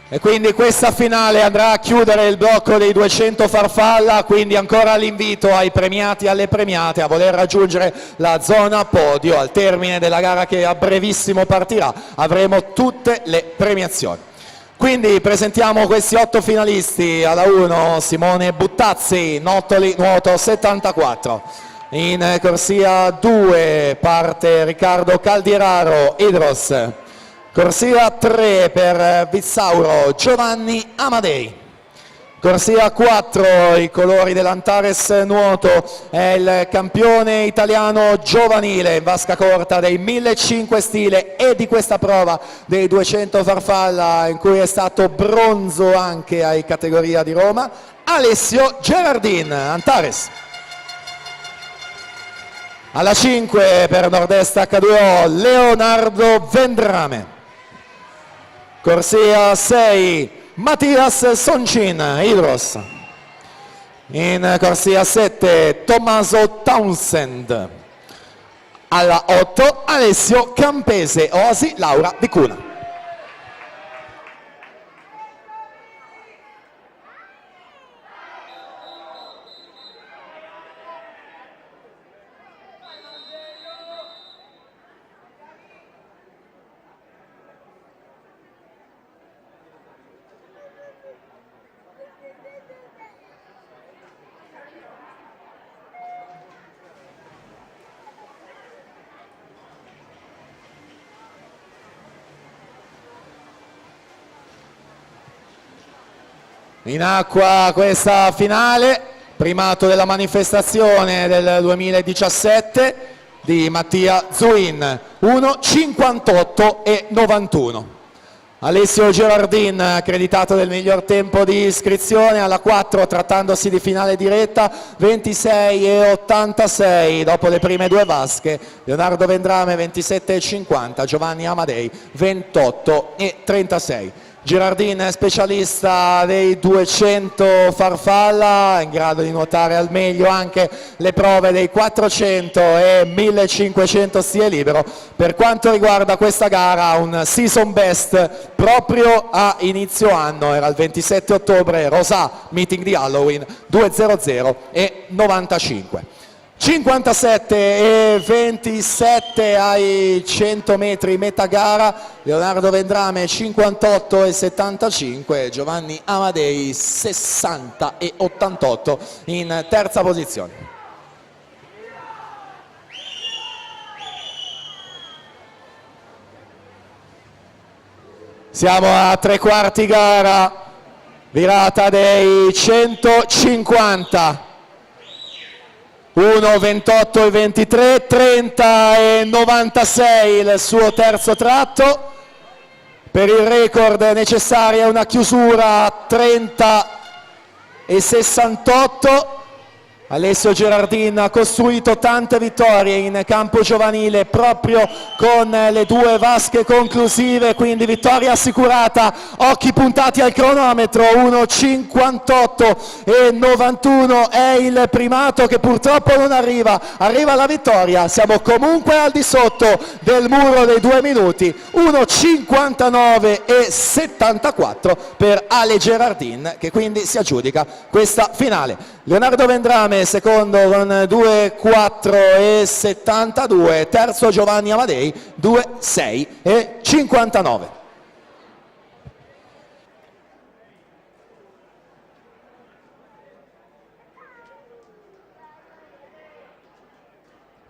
E quindi questa finale andrà a chiudere il blocco dei 200 farfalla, quindi ancora l'invito ai premiati e alle premiate a voler raggiungere la zona podio. Al termine della gara, che a brevissimo partirà, avremo tutte le premiazioni. Quindi presentiamo questi 8 finalisti. Alla 1 Simone Buttazzi, Nottoli, nuoto 74. In corsia 2 parte Riccardo Caldieraro, Idros. Corsia 3 per Vizzauro, Giovanni Amadei. Corsia 4, i colori dell'Antares Nuoto, è il campione italiano giovanile in vasca corta dei 1500 stile e di questa prova dei 200 farfalla, in cui è stato bronzo anche ai categoria di Roma, Alessio Gerardin, Antares. Alla 5 per Nord-Est H2O, Leonardo Vendrame. Corsia 6, Mattias Soncin, Idros. In corsia 7, Tommaso Townsend. Alla 8, Alessio Campese, Oasi Laura di Cuna. In acqua questa finale, primato della manifestazione del 2017 di Mattia Zuin, 1:58 e 91. Alessio Gerardin, accreditato del miglior tempo di iscrizione. Alla 4, trattandosi di finale diretta, 26 e 86 dopo le prime 2 vasche. Leonardo Vendrame 27 e 50, Giovanni Amadei 28 e 36. Gerardin, specialista dei 200 farfalla, in grado di nuotare al meglio anche le prove dei 400 e 1500 stile libero. Per quanto riguarda questa gara, un season best proprio a inizio anno, era il 27 ottobre, Rosà, meeting di Halloween, 2:00 e 95. 57 e 27 ai 100 metri metà gara, Leonardo Vendrame 58 e 75, Giovanni Amadei 60 e 88 in terza posizione. Siamo a 3/4 gara, virata dei 150. 1, 28 e 23, 30 e 96 il suo terzo tratto. Per il record necessaria una chiusura a 30 e 68. Alessio Gerardin ha costruito tante vittorie in campo giovanile proprio con le 2 vasche conclusive, quindi vittoria assicurata, occhi puntati al cronometro, 1:58 e 91 è il primato che purtroppo non arriva la vittoria, siamo comunque al di sotto del muro dei 2 minuti, 1:59 e 74 per Ale Gerardin, che quindi si aggiudica questa finale. Leonardo Vendrame secondo con 2:4 e 72, terzo Giovanni Amadei 2:6 e 59.